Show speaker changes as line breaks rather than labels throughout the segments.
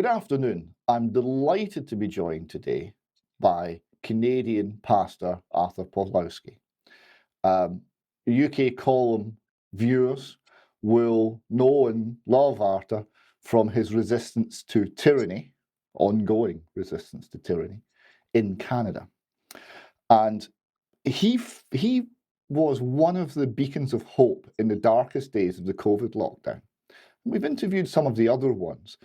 Good afternoon. I'm delighted to be joined today by Canadian pastor Artur Pawłowski. UK column viewers will know and love Artur from his resistance to tyranny, ongoing resistance to tyranny in Canada. And he was one of the beacons of hope in the darkest days of the COVID lockdown. We've interviewed some of the other ones.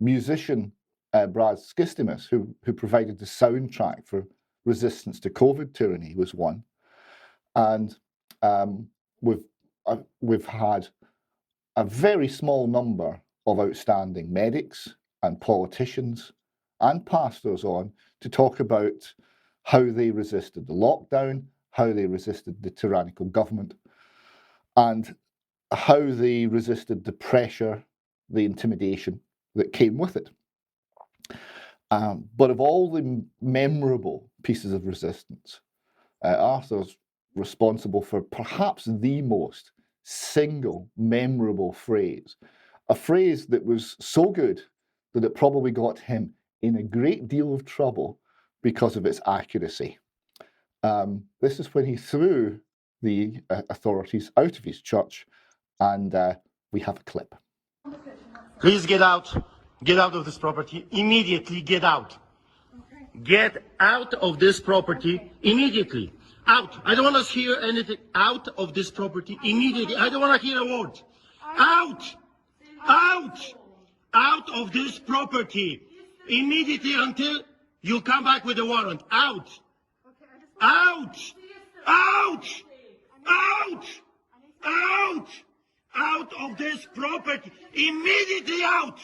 Musician Brad Skistimus, who provided the soundtrack for resistance to COVID tyranny, was one. And we've had a very small number of outstanding medics and politicians and pastors on to talk about how they resisted the lockdown, how they resisted the tyrannical government, and how they resisted the pressure, the intimidation that came with it. But of all the memorable pieces of resistance, Arthur's responsible for perhaps the most single memorable phrase, a phrase that was so good that it probably got him in a great deal of trouble because of its accuracy. This is when he threw the authorities out of his church, and we have a clip.
Please get out. Get out of this property. Immediately get out. Get out of this property immediately. Out. I don't want to hear anything. Out of this property immediately. I don't want to hear a word. Out. Out. Out of this property immediately until you come back with a warrant. Out. Out. Out. Out. Out. Out of this property. Immediately out.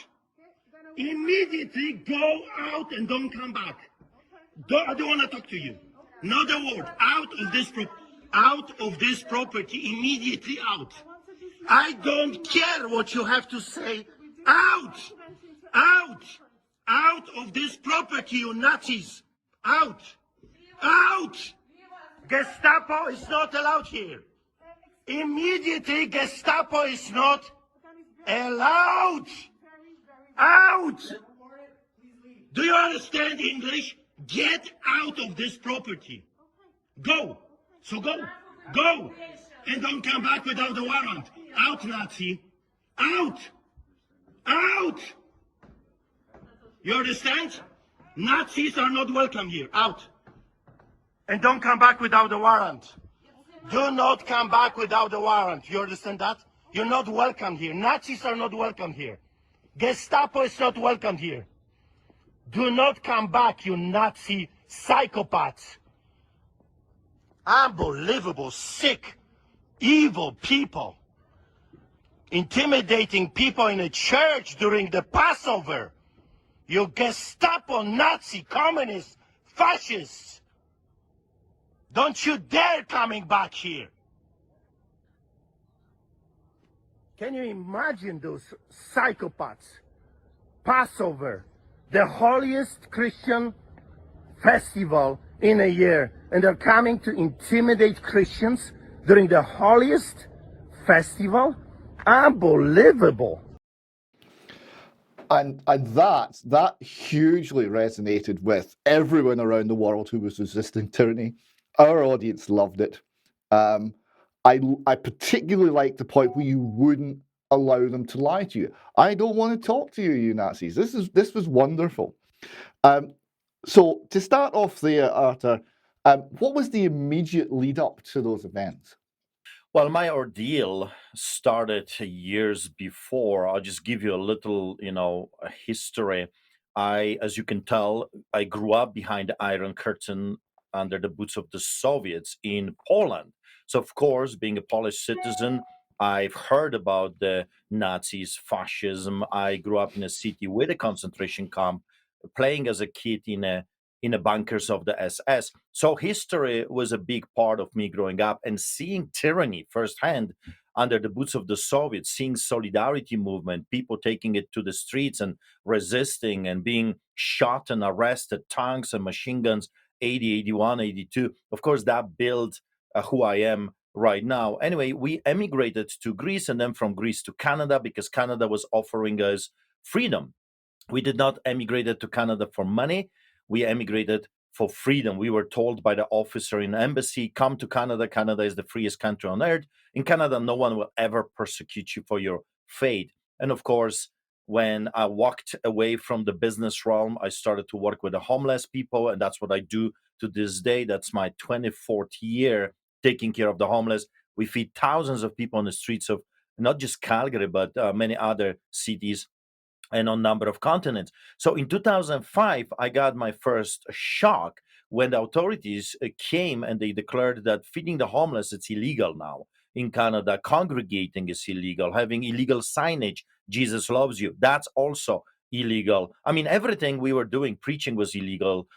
Immediately go out and don't come back. I don't want to talk to you. Not a word. Out of this property. Immediately out. I don't care what you have to say. Out. Out. Out of this property, you Nazis. Out. Out. Gestapo is not allowed here. Immediately, Gestapo is not allowed. Out! Do you understand English? Get out of this property. Go. So go. Go. And don't come back without a warrant. Out, Nazi. Out. Out. You understand? Nazis are not welcome here. Out. And don't come back without a warrant. Do not come back without a warrant. You understand that? You're not welcome here. Nazis are not welcome here. Gestapo is not welcome here. Do not come back, you Nazi psychopaths. Unbelievable, sick, evil people. Intimidating people in a church during the Passover. You Gestapo, Nazi, communists, fascists. Don't you dare coming back here. Can you imagine those psychopaths? Passover, the holiest Christian festival in a year, and they're coming to intimidate Christians during the holiest festival? Unbelievable.
And that hugely resonated with everyone around the world who was resisting tyranny. Our audience loved it. I particularly liked the point where you wouldn't allow them to lie to you. I don't want to talk to you, you Nazis. This was wonderful. So to start off there, Artur, what was the immediate lead up to those events?
Well, my ordeal started years before. I'll just give you a little, history. As you can tell, I grew up behind the Iron Curtain under the boots of the Soviets in Poland. So, of course, being a Polish citizen, I've heard about the Nazis, fascism. I grew up in a city with a concentration camp, playing as a kid in the bunkers of the SS. So history was a big part of me growing up, and seeing tyranny firsthand under the boots of the Soviets, seeing solidarity movement, people taking it to the streets and resisting and being shot and arrested, tanks and machine guns, 80, 81, 82. Of course, that built who I am right now. Anyway, we emigrated to Greece, and then from Greece to Canada, because Canada was offering us freedom. We did not emigrated to Canada for money. We emigrated for freedom. We were told by the officer in the embassy, come to Canada. Canada is the freest country on earth. In Canada, no one will ever persecute you for your faith. And of course, when I walked away from the business realm, I started to work with the homeless people. And that's what I do to this day. That's my 24th year taking care of the homeless. We feed thousands of people on the streets of not just Calgary, but many other cities and on number of continents. So in 2005, I got my first shock when the authorities came and they declared that feeding the homeless it's illegal now in Canada. Congregating is illegal. Having illegal signage, Jesus loves you, that's also illegal. I mean, everything we were doing, preaching was illegal.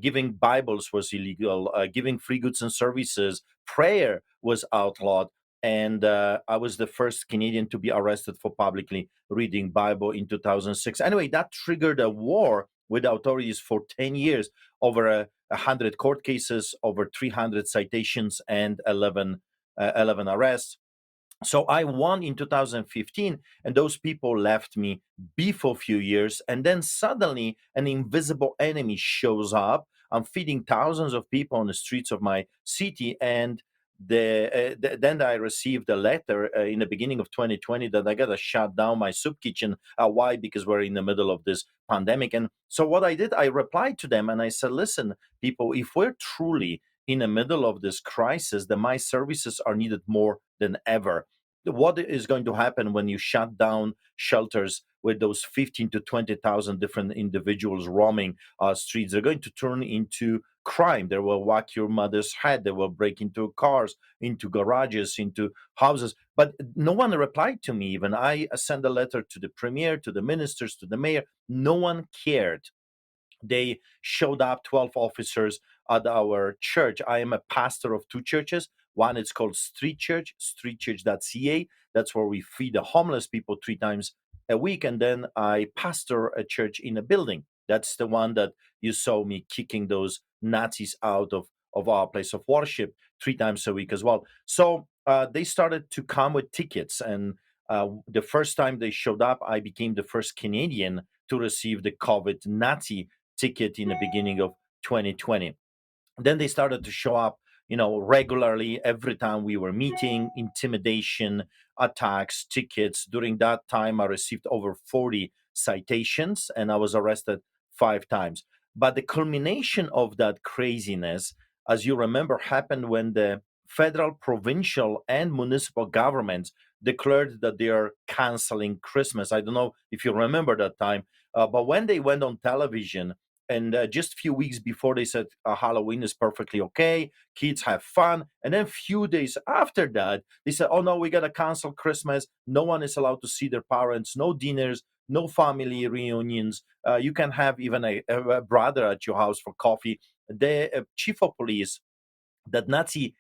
Giving Bibles was illegal. Giving free goods and services, prayer was outlawed. And I was the first Canadian to be arrested for publicly reading Bible in 2006. Anyway, that triggered a war with the authorities for 10 years, over 100 court cases, over 300 citations, and 11 arrests. So I won in 2015, and those people left me be for a few years, and then suddenly an invisible enemy shows up. I'm feeding thousands of people on the streets of my city, and then I received a letter in the beginning of 2020 that I gotta shut down my soup kitchen. Why? Because we're in the middle of this pandemic. And so what I did, I replied to them and I said, "Listen, people, if we're truly in the middle of this crisis, then my services are needed more than ever. What is going to happen when you shut down shelters with those 15 to 20,000 different individuals roaming streets? They're going to turn into crime. They will whack your mother's head. They will break into cars, into garages, into houses." But no one replied to me. Even I sent a letter to the premier, to the ministers, to the mayor. No one cared. They showed up, 12 officers at our church. I am a pastor of two churches. One is called Street Church, streetchurch.ca. That's where we feed the homeless people 3 times a week. And then I pastor a church in a building. That's the one that you saw me kicking those Nazis out of our place of worship 3 times a week as well. So they started to come with tickets. And the first time they showed up, I became the first Canadian to receive the COVID Nazi ticket in the beginning of 2020. Then they started to show up, regularly every time we were meeting, intimidation, attacks, tickets. During that time, I received over 40 citations and I was arrested 5 times. But the culmination of that craziness, as you remember, happened when the federal, provincial, and municipal governments declared that they are canceling Christmas. I don't know if you remember that time, but when they went on television and just a few weeks before they said Halloween is perfectly okay, kids have fun, and then a few days after that they said, oh no, we gotta cancel Christmas. No one is allowed to see their parents. No dinners, no family reunions. You can have even a brother at your house for coffee. The chief of police, that Nazi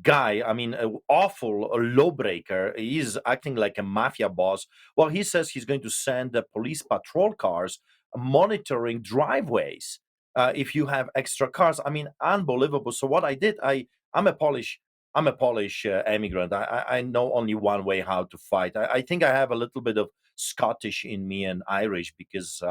guy, I mean, an awful lawbreaker, he's acting like a mafia boss. Well, he says he's going to send the police patrol cars monitoring driveways if you have extra cars. I mean, unbelievable. So what I did, I'm a Polish. I'm a Polish immigrant. I know only one way how to fight. I think I have a little bit of Scottish in me and Irish because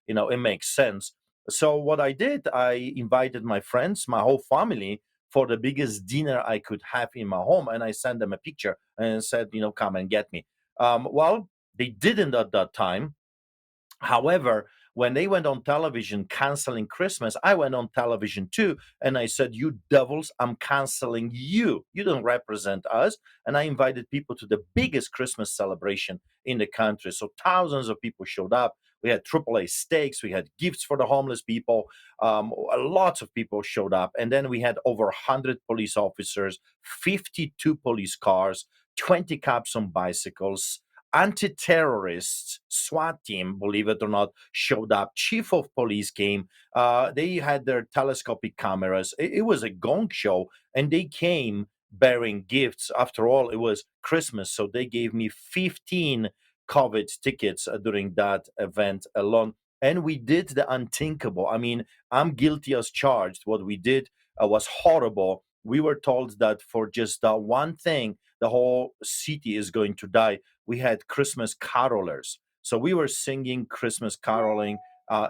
it makes sense. So what I did, I invited my friends, my whole family, for the biggest dinner I could have in my home. And I sent them a picture and said, come and get me. Well, they didn't at that time. However, when they went on television canceling Christmas, I went on television too. And I said, you devils, I'm canceling you. You don't represent us. And I invited people to the biggest Christmas celebration in the country. So thousands of people showed up. We had AAA steaks. We had gifts for the homeless people. Lots of people showed up. And then we had over 100 police officers, 52 police cars, 20 cops on bicycles, anti-terrorists, SWAT team, believe it or not, showed up. Chief of police came. They had their telescopic cameras. It was a gong show, and they came bearing gifts. After all, it was Christmas, so they gave me 15 COVID tickets during that event alone. And we did the unthinkable. I mean, I'm guilty as charged. What we did was horrible. We were told that for just that one thing, the whole city is going to die. We had Christmas carolers. So we were singing Christmas caroling.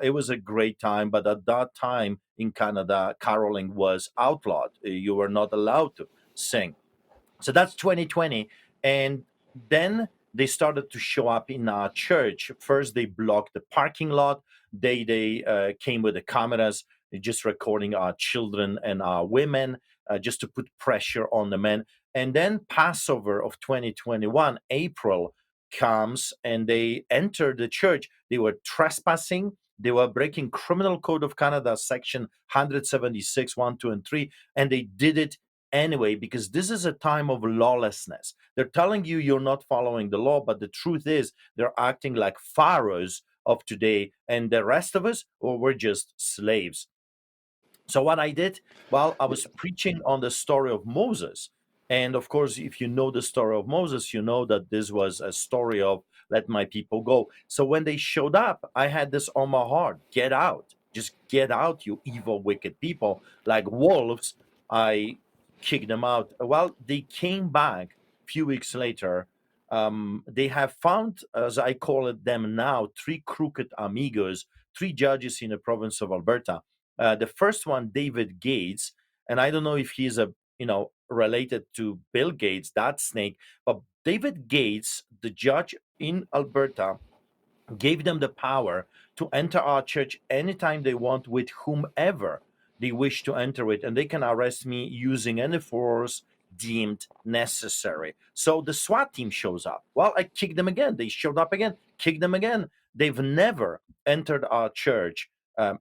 It was a great time, but at that time in Canada, caroling was outlawed. You were not allowed to sing. So that's 2020. And then they started to show up in our church. First, they blocked the parking lot. They came with the cameras, just recording our children and our women, just to put pressure on the men. And then Passover of 2021, April comes, and they enter the church. They were trespassing. They were breaking Criminal Code of Canada, section 176, 1, 2, and 3, and they did it anyway, because this is a time of lawlessness. They're telling you you're not following the law, but the truth is they're acting like pharaohs of today, and the rest of us, well, we're just slaves. So what I did, well, I was preaching on the story of Moses. And of course, if you know the story of Moses, you know that this was a story of let my people go. So when they showed up, I had this on my heart: get out, just get out, you evil, wicked people. Like wolves, I kicked them out. Well, they came back a few weeks later. They have found, as I call it them now, three crooked amigos, three judges in the province of Alberta. The first one, David Gates, and I don't know if he's a related to Bill Gates, that snake, but David Gates, the judge in Alberta, gave them the power to enter our church anytime they want with whomever they wish to enter it, and they can arrest me using any force deemed necessary. So the SWAT team shows up. Well, I kick them again. They showed up again, kick them again. They've never entered our church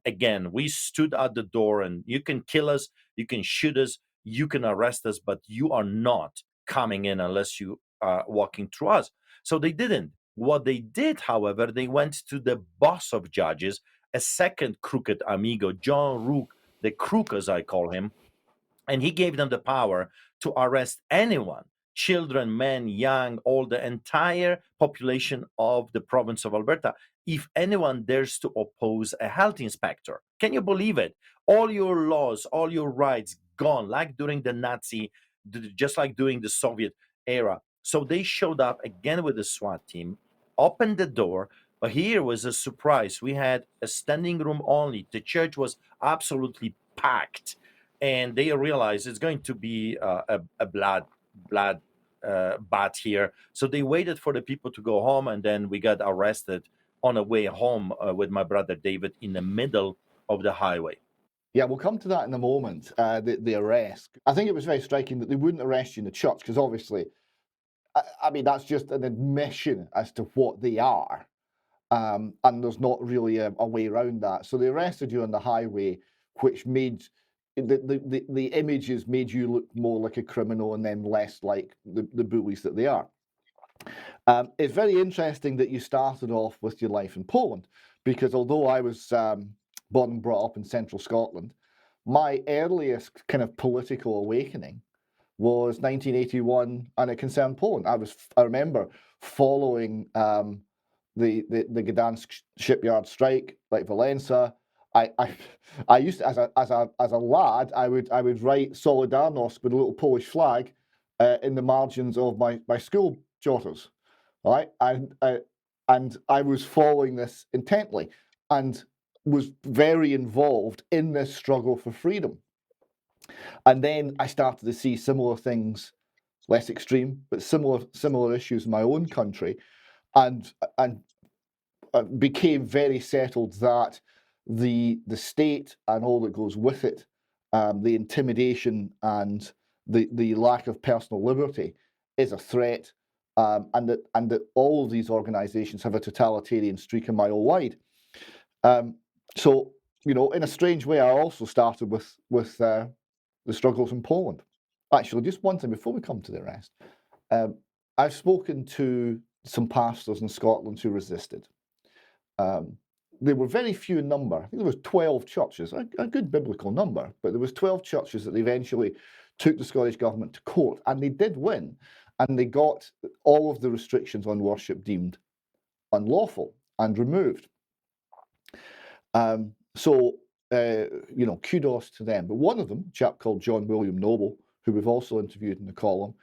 again. We stood at the door, and you can kill us, you can shoot us, you can arrest us, but you are not coming in unless you are walking through us. So they didn't. What they did, however, they went to the boss of judges, a second crooked amigo, John Rook, the crook, as I call him, and he gave them the power to arrest anyone, children, men, young, old, the entire population of the province of Alberta, if anyone dares to oppose a health inspector. Can you believe it? All your laws, all your rights gone, like during the Nazi, just like during the Soviet era. So they showed up again with the SWAT team, opened the door. But here was a surprise. We had a standing room only. The church was absolutely packed, and they realized it's going to be a blood bath here. So they waited for the people to go home, and then we got arrested on the way home with my brother David in the middle of the highway.
Yeah, we'll come to that in a moment, the arrest. I think it was very striking that they wouldn't arrest you in the church, because obviously, I mean, that's just an admission as to what they are. And there's not really a way around that. So they arrested you on the highway, which made the images made you look more like a criminal and then less like the bullies that they are. It's very interesting that you started off with your life in Poland, because although I was born and brought up in central Scotland, my earliest kind of political awakening was 1981, and it concerned Poland. I remember following the Gdansk shipyard strike, like Valenza. I used to, as a lad, I would write Solidarność with a little Polish flag in the margins of my school jotters, right? And I was following this intently, and was very involved in this struggle for freedom. And then I started to see similar things, less extreme, but similar issues in my own country, and became very settled that the state and all that goes with it, the intimidation and the lack of personal liberty, is a threat, and that all of these organisations have a totalitarian streak a mile wide. So, in a strange way, I also started with the struggles in Poland. Actually, just one thing before we come to the rest. I've spoken to some pastors in Scotland who resisted. They were very few in number. I think there was 12 churches, a good biblical number, but there was 12 churches that eventually took the Scottish government to court, and they did win, and they got all of the restrictions on worship deemed unlawful and removed. So kudos to them. But one of them, a chap called John William Noble, who we've also interviewed in the column,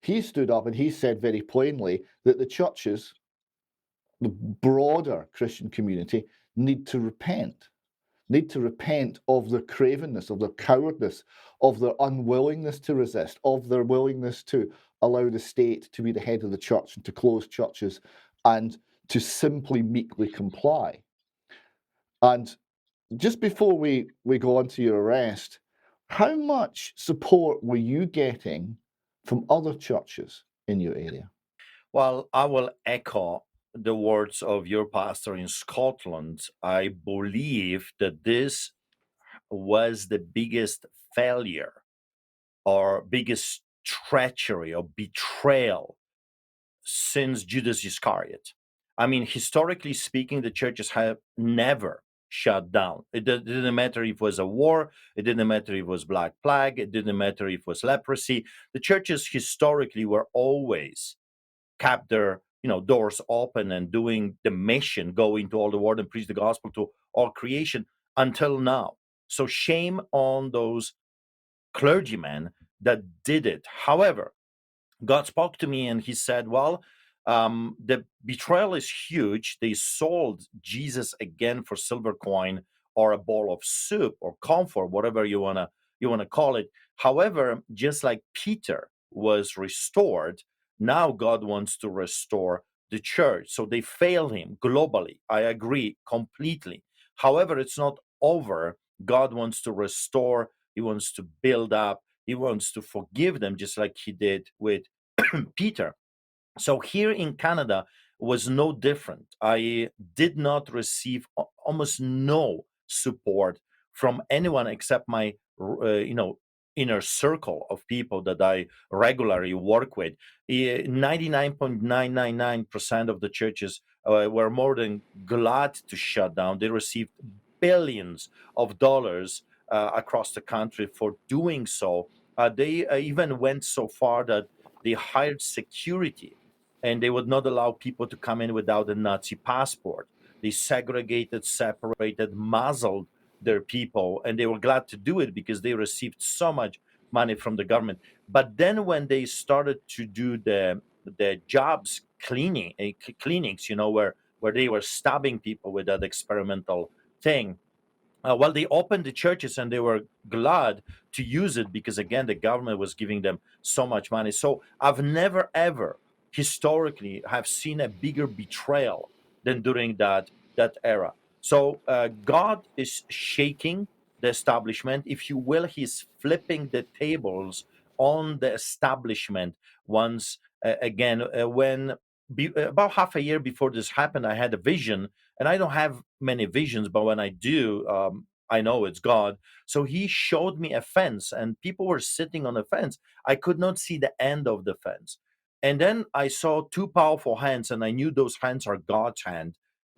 he stood up and he said very plainly that the churches the broader Christian community need to repent of their cravenness, of their cowardice, of their unwillingness to resist, of their willingness to allow the state to be the head of the church and to close churches and to simply meekly comply. And just before we go on to your arrest, how much support were you getting from other churches in your area?
Well, I will echo the words of your pastor in Scotland. I believe that this was the biggest failure or biggest treachery or betrayal since Judas Iscariot. I mean, historically speaking, the churches have never shut down. Didn't matter if it was a war, it didn't matter if it was Black Plague, it didn't matter if it was leprosy. The churches historically were always kept their doors open and doing the mission, go into all the world and preach the gospel to all creation until now. So shame on those clergymen that did it. However, God spoke to me and he said, well, the betrayal is huge. They sold Jesus again for silver coin or a bowl of soup or comfort, whatever you wanna call it. However, just like Peter was restored, now God wants to restore the church. So they failed him globally. I agree completely. However, it's not over. God wants to restore, he wants to build up, he wants to forgive them, just like he did with Peter. So here in Canada was no different. I did not receive almost no support from anyone except my inner circle of people that I regularly work with. 99.999% of the churches were more than glad to shut down. They received billions of dollars across the country for doing so. They even went so far that they hired security and they would not allow people to come in without a Nazi passport. They segregated, separated, muzzled their people, and they were glad to do it because they received so much money from the government. But then when they started to do the jobs cleanings, where they were stabbing people with that experimental thing, well, they opened the churches and they were glad to use it because, again, the government was giving them so much money. So I've never, ever historically have seen a bigger betrayal than during that era. So God is shaking the establishment. If you will, he's flipping the tables on the establishment once again. About half a year before this happened, I had a vision, and I don't have many visions, but when I do, I know it's God. So he showed me a fence, and people were sitting on the fence. I could not see the end of the fence. And then I saw two powerful hands, and I knew those hands are God's hand.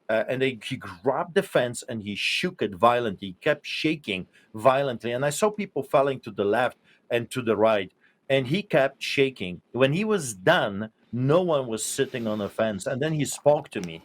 He grabbed the fence and he shook it violently. He kept shaking violently. And I saw people falling to the left and to the right. And he kept shaking. When he was done, no one was sitting on the fence. And then he spoke to me.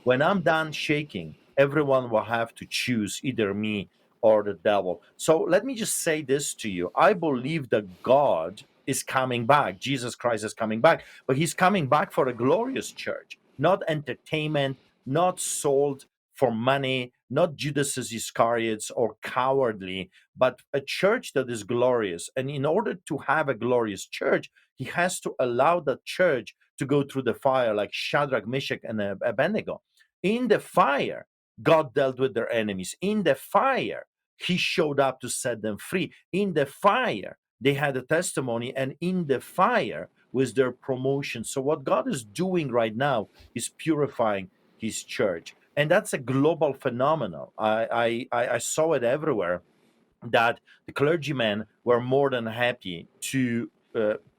When I'm done shaking, everyone will have to choose either me or the devil. So let me just say this to you. I believe that God is coming back. Jesus Christ is coming back, but he's coming back for a glorious church, not entertainment, not sold for money, not Judas Iscariots or cowardly, but a church that is glorious. And in order to have a glorious church, he has to allow that church to go through the fire like Shadrach, Meshach, and Abednego. In the fire, God dealt with their enemies. In the fire, he showed up to set them free. In the fire, they had a testimony, and in the fire was their promotion. So, what God is doing right now is purifying his church. And that's a global phenomenon. I saw it everywhere that the clergymen were more than happy to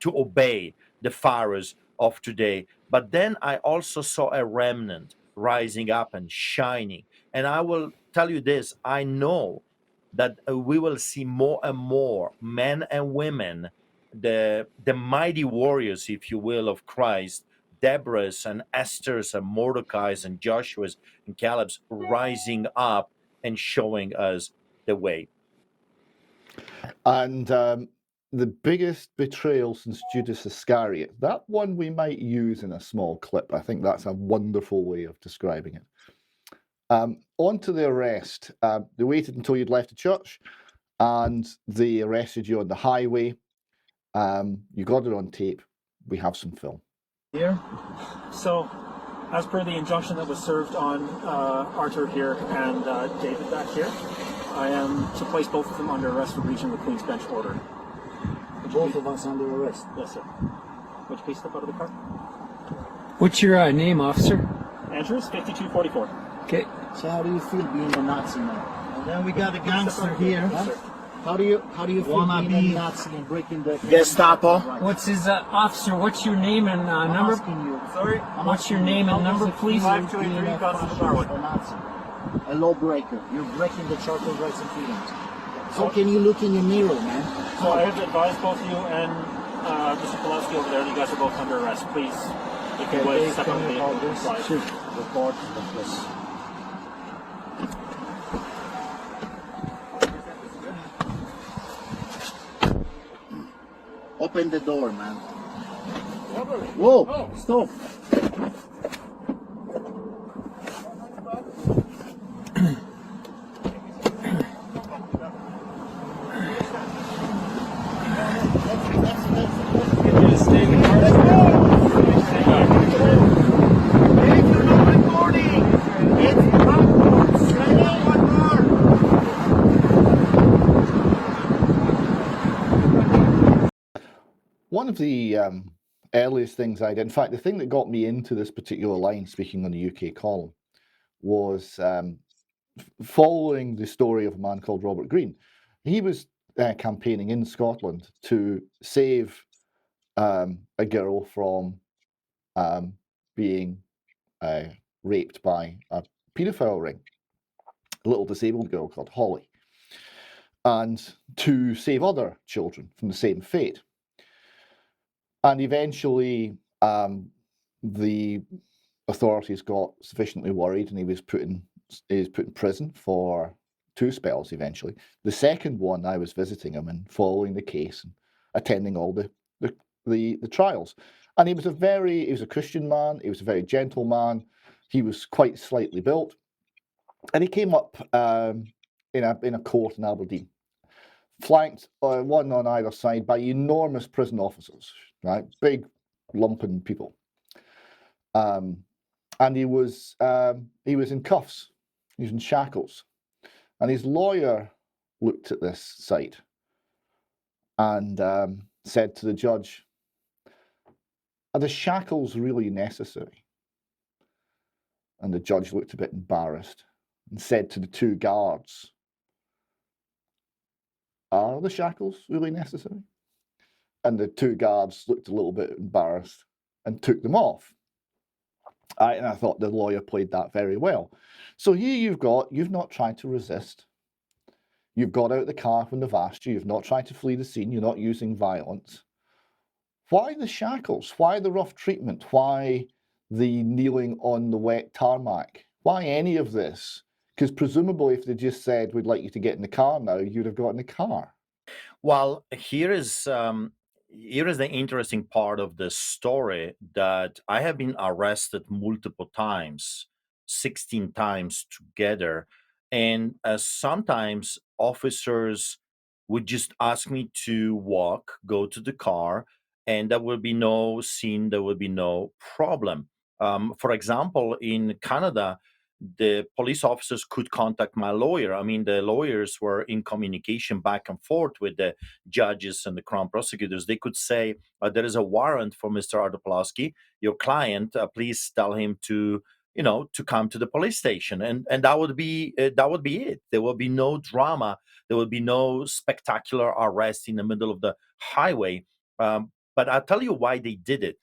obey the pharaohs of today. But then I also saw a remnant rising up and shining. And I will tell you this: I know that we will see more and more men and women, the mighty warriors, if you will, of Christ, Deborahs and Esther's and Mordecai's and Joshua's and Caleb's rising up and showing us the way.
And the biggest betrayal since Judas Iscariot. That one we might use in a small clip. I think that's a wonderful way of describing it. On to the arrest. They waited until you'd left the church, and they arrested you on the highway. You got it on tape. We have some film.
Here. So, as per the injunction that was served on Artur here and David back here, I am to place both of them under arrest for breaching the Queen's Bench order.
Both of us under arrest?
Yes, sir. Would you please step out of the car?
What's your name, officer?
Andrews, 5244.
Okay.
So how do you feel being a Nazi now?
And then we got a gangster here.
Huh? How do you feel
Wanna
being
be
a Nazi and breaking the
Gestapo.
What's his officer? What's your name and
I'm
number?
asking you.
Sorry?
What's your name and number, please?
5283 Constable Darwood.
A Nazi, a lawbreaker. You're breaking the Charter of Rights and Freedoms. How can you look in your mirror, man?
So I have advised both you and Mr. Pawłowski over there, you guys are both under arrest. Please, if you would,
Dave,
step
can
on the
you
vehicle.
hold this?
Slide.
Shoot. Report the police. Open the door, man. Whoa! Stop!
One of the earliest things I did, in fact, the thing that got me into this particular line, speaking on the UK column, was following the story of a man called Robert Greene. He was campaigning in Scotland to save a girl from being raped by a paedophile ring, a little disabled girl called Holly, and to save other children from the same fate. And eventually, the authorities got sufficiently worried, and he was put in prison for 2 spells. Eventually, the second one, I was visiting him and following the case and attending all the trials. And he was a Christian man. He was a very gentle man. He was quite slightly built, and he came up in a court in Aberdeen, flanked one on either side by enormous prison officers, right? Big lumping people. And he was in cuffs. He was in shackles. And his lawyer looked at this sight and said to the judge, "Are the shackles really necessary?" And the judge looked a bit embarrassed and said to the 2 guards, "Are the shackles really necessary?" And the 2 guards looked a little bit embarrassed and took them off. And I thought the lawyer played that very well. So here you've not tried to resist. You've got out the car when they've asked you. You've not tried to flee the scene. You're not using violence. Why the shackles? Why the rough treatment? Why the kneeling on the wet tarmac? Why any of this? Because presumably if they just said, "We'd like you to get in the car now," you'd have got in the car.
Well, here is the interesting part of the story, that I have been arrested multiple times, 16 times together, and sometimes officers would just ask me to walk, go to the car, and there will be no scene, there will be no problem. For example, in Canada, the police officers could contact my lawyer. I mean, the lawyers were in communication back and forth with the judges and the crown prosecutors. They could say, "There is a warrant for Mr. Artur Pawłowski, your client. Please tell him to, to come to the police station," and that would be it. There will be no drama. There will be no spectacular arrest in the middle of the highway. But I'll tell you why they did it.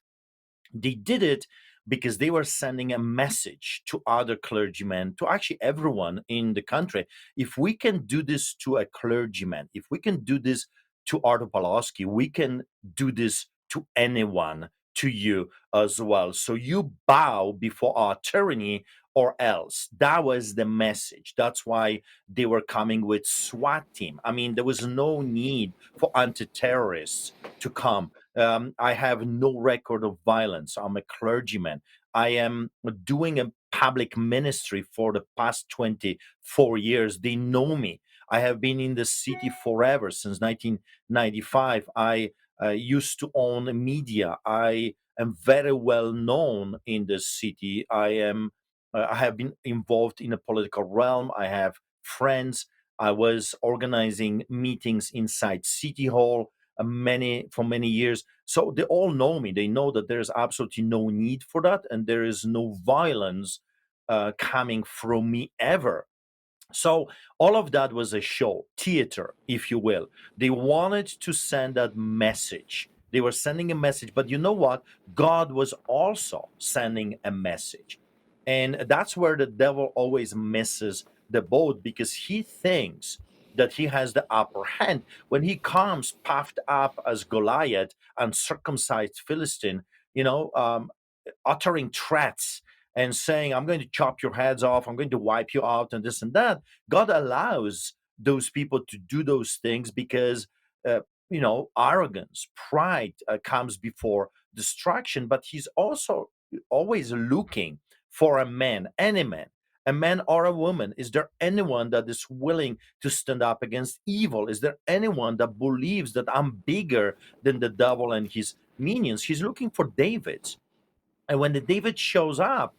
They did it because they were sending a message to other clergymen, to actually everyone in the country. If we can do this to a clergyman, if we can do this to Artur Pawłowski, we can do this to anyone, to you as well. So you bow before our tyranny or else. That was the message. That's why they were coming with SWAT team. I mean, there was no need for anti-terrorists to come. I have no record of violence. I'm a clergyman. I am doing a public ministry for the past 24 years. They know me. I have been in the city forever, since 1995. I used to own media. I am very well known in the city. I have been involved in the political realm. I have friends. I was organizing meetings inside City Hall for many years. So they all know me. They know that there is absolutely no need for that, and there is no violence coming from me ever. So all of that was a show, theater, if you will. They wanted to send that message. They were sending a message, but you know what? God was also sending a message. And that's where the devil always misses the boat, because he thinks that he has the upper hand. When he comes puffed up as Goliath, uncircumcised Philistine, you know, uttering threats and saying, I'm going to chop your heads off, I'm going to wipe you out, and this and that. God allows those people to do those things because, uh, arrogance, pride comes before destruction. But He's also always looking for any man, a man or a woman. Is there anyone that is willing to stand up against evil? Is there anyone that believes that I'm bigger than the devil and his minions? He's looking for David. And when the David shows up,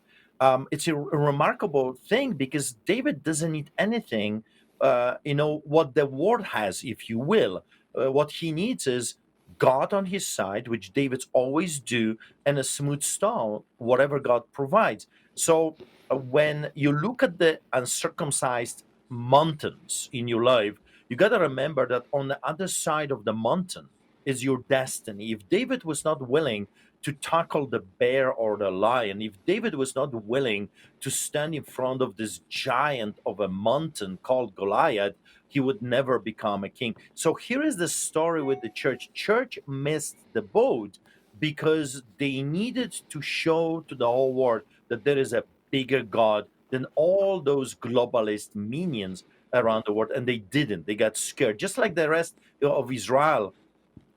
it's a remarkable thing, because David doesn't need anything, what the world has, if you will. What he needs is God on his side, which David's always do, and a smooth stone, whatever God provides. So when you look at the uncircumcised mountains in your life, you got to remember that on the other side of the mountain is your destiny. If David was not willing to tackle the bear or the lion, if David was not willing to stand in front of this giant of a mountain called Goliath, he would never become a king. So here is the story with the church. Church missed the boat because they needed to show to the whole world that there is a bigger God than all those globalist minions around the world. And they didn't. They got scared, just like the rest of Israel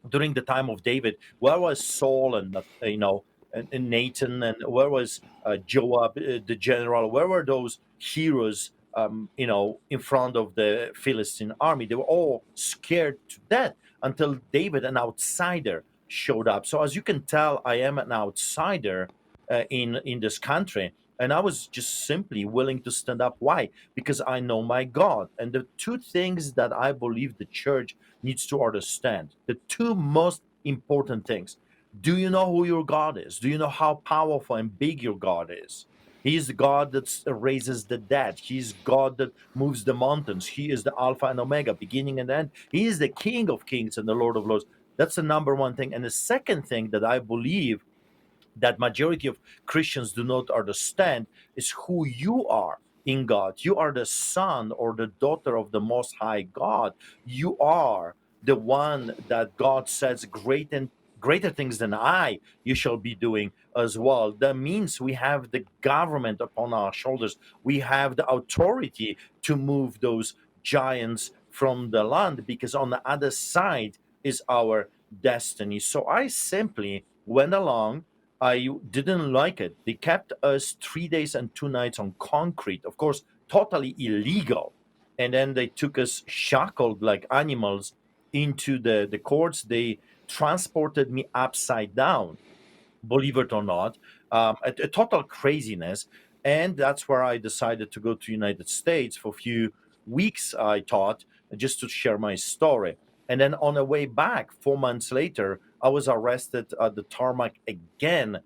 during the time of David. Where was Saul and Nathan, and where was Joab, the general? Where were those heroes? In front of the Philistine army, they were all scared to death until David, an outsider, showed up. So as you can tell, I am an outsider in this country. And I was just simply willing to stand up. Why? Because I know my God. And the two things that I believe the church needs to understand, the two most important things: do you know who your God is? Do you know how powerful and big your God is? He is the God that raises the dead. He's God that moves the mountains. He is the Alpha and Omega, beginning and end. He is the King of kings and the Lord of lords. That's the number one thing. And the second thing that I believe that majority of Christians do not understand is who you are in God. You are the son or the daughter of the Most High God. You are the one that God says, greater things than I you shall be doing as well. That means we have the government upon our shoulders. We have the authority to move those giants from the land, because on the other side is our destiny. So I simply went along. I didn't like it. They kept us 3 days and 2 nights on concrete, of course, totally illegal. And then they took us shackled like animals into the courts. They transported me upside down, believe it or not, a total craziness. And that's where I decided to go to United States for a few weeks, I thought, just to share my story. And then on the way back, 4 months later, I was arrested at the tarmac again,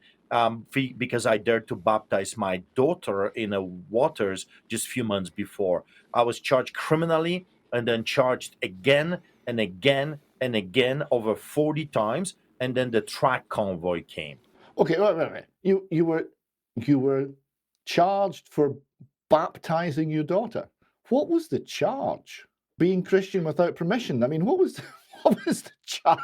because I dared to baptize my daughter in the waters just a few months before. I was charged criminally and then charged again and again and again over 40 times. And then the track convoy came.
Okay, wait. You were charged for baptizing your daughter. What was the charge? Being Christian without permission. I mean, what was what was the charge?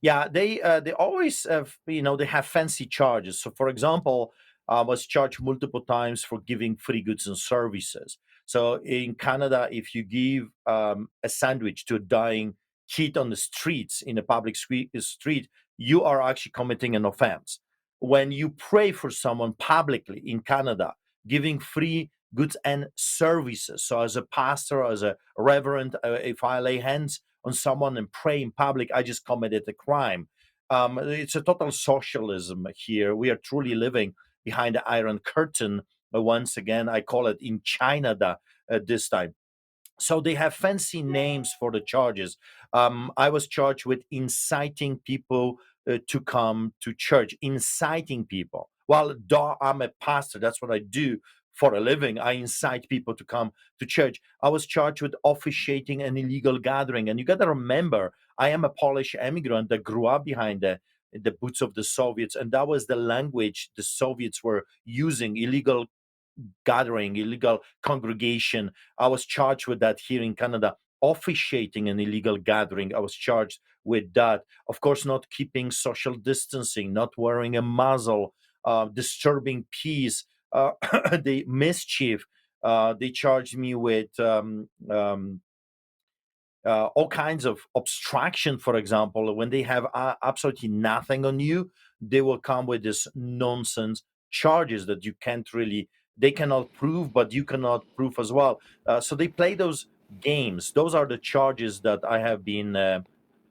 Yeah, they always have, they have fancy charges. So, for example, I was charged multiple times for giving free goods and services. So in Canada, if you give a sandwich to a dying kid on the streets in a public street, you are actually committing an offense. When you pray for someone publicly in Canada, giving free goods and services. So as a pastor, as a reverend, if I lay hands on someone and pray in public, I just committed a crime. It's a total socialism here. We are truly living behind the Iron Curtain. Once again, I call it in China this time. So they have fancy names for the charges. I was charged with inciting people to come to church, inciting people. Well, duh, I'm a pastor. That's what I do for a living. I incite people to come to church. I was charged with officiating an illegal gathering. And you got to remember, I am a Polish immigrant that grew up behind the boots of the Soviets. And that was the language the Soviets were using, illegal gathering, illegal congregation. I was charged with that here in Canada, officiating an illegal gathering. I was charged with that. Of course, not keeping social distancing, not wearing a muzzle, disturbing peace, the mischief. They charged me with all kinds of obstruction. For example, when they have absolutely nothing on you, they will come with this nonsense charges that you can't really, they cannot prove, but you cannot prove as well. So they play those games. Those are the charges that I have been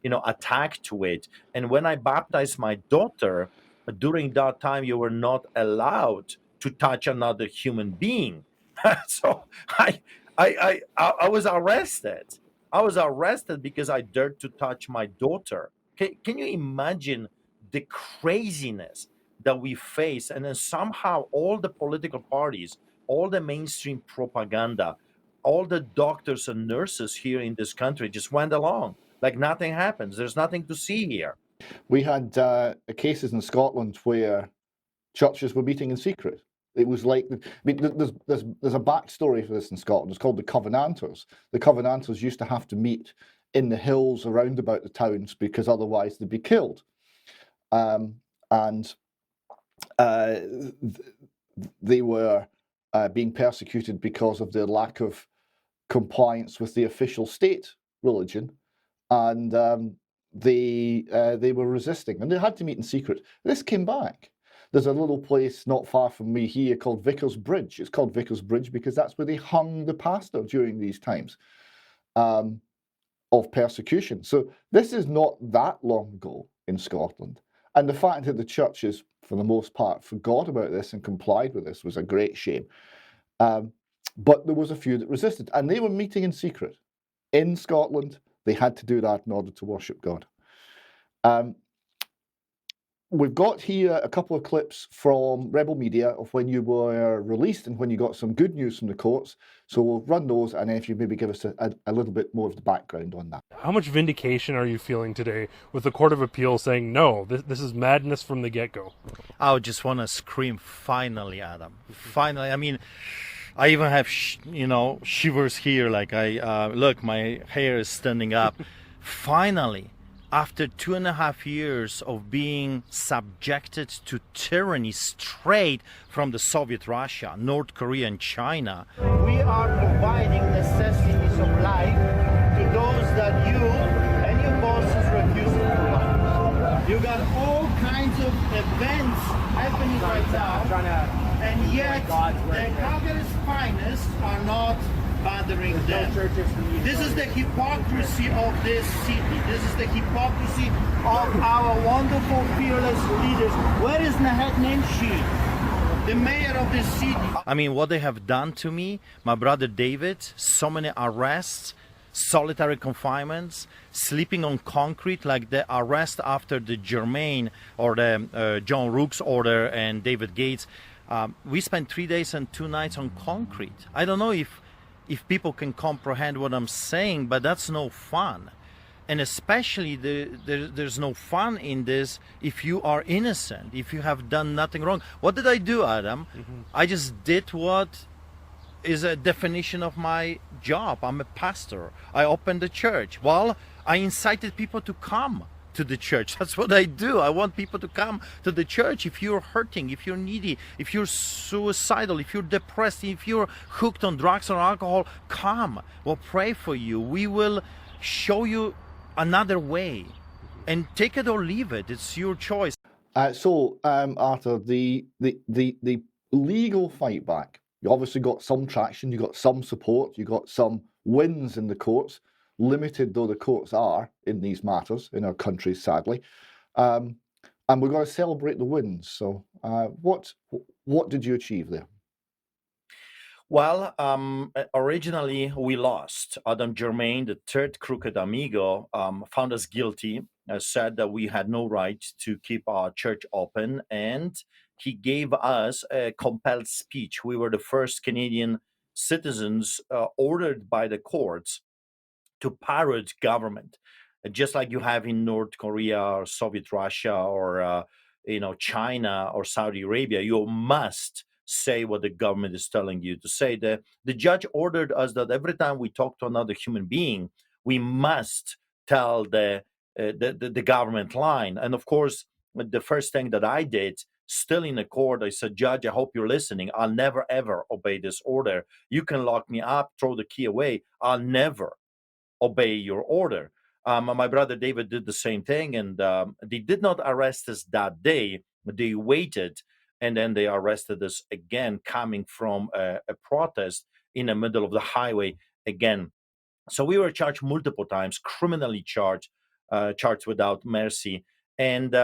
attacked with. And when I baptized my daughter, during that time you were not allowed to touch another human being. So I was arrested. I was arrested because I dared to touch my daughter. Can you imagine the craziness that we face? And then somehow all the political parties, all the mainstream propaganda, all the doctors and nurses here in this country just went along like nothing happens. There's nothing to see here.
We had cases in Scotland where churches were meeting in secret. It was like, I mean, there's a backstory for this in Scotland. It's called the Covenanters. The Covenanters used to have to meet in the hills around about the towns because otherwise they'd be killed. They were being persecuted because of their lack of compliance with the official state religion, and they were resisting, and they had to meet in secret. This came back. There's a little place not far from me here called Vicar's Bridge. It's called Vicar's Bridge because that's where they hung the pastor during these times of persecution. So this is not that long ago in Scotland. And the fact that the churches, for the most part, forgot about this and complied with this was a great shame. But there was a few that resisted, and they were meeting in secret. In Scotland, they had to do that in order to worship God. We've got here a couple of clips from Rebel Media of when you were released and when you got some good news from the courts. So we'll run those, and then if you maybe give us a little bit more of the background on that.
How much vindication are you feeling today with the Court of Appeal saying, no, this is madness from the get-go?
I would just want to scream, finally, Adam. Finally. I mean, I even have, shivers here. Like look, my hair is standing up. Finally. After 2.5 years of being subjected to tyranny straight from the Soviet Russia, North Korea, and China,
We are providing necessities of life to those that you and your bosses refuse to provide. You got all kinds of events happening right now, and yet the Calgary's finest are not bothering them. This is the hypocrisy of this city. This is the hypocrisy of our wonderful, fearless leaders. Where is Nahat Nemchi, the mayor of this city?
I mean, what they have done to me, my brother David, so many arrests, solitary confinements, sleeping on concrete, like the arrest after the Germain or the John Rook's order and David Gates. We spent 3 days and 2 nights on concrete. I don't know if people can comprehend what I'm saying, but that's no fun. And especially there's no fun in this if you are innocent, if you have done nothing wrong. What did I do, Adam? I just did what is a definition of my job. I'm a pastor. I opened the church. Well, I incited people to come to the church. That's what I do. I want people to come to the church. If you're hurting, if you're needy, if you're suicidal, if you're depressed, if you're hooked on drugs or alcohol, come. We'll pray for you. We will show you another way. And take it or leave it. It's your choice.
Artur, the legal fight back, you obviously got some traction, you got some support, you got some wins in the courts, limited though the courts are in these matters in our country, sadly. And we're going to celebrate the wins. So what did you achieve there?
Well, originally we lost. Adam Germain, the third crooked amigo, found us guilty, said that we had no right to keep our church open, and he gave us a compelled speech. We were the first Canadian citizens ordered by the courts to parrot government, just like you have in North Korea or Soviet Russia or China or Saudi Arabia. You must say what the government is telling you to say. The judge ordered us that every time we talk to another human being, we must tell the government line. And of course, the first thing that I did, still in the court, I said, Judge, I hope you're listening. I'll never ever obey this order. You can lock me up, throw the key away. I'll never obey your order. My brother David did the same thing, and they did not arrest us that day. They waited, and then they arrested us again, coming from a protest in the middle of the highway again. So we were charged multiple times, criminally charged, charged without mercy. And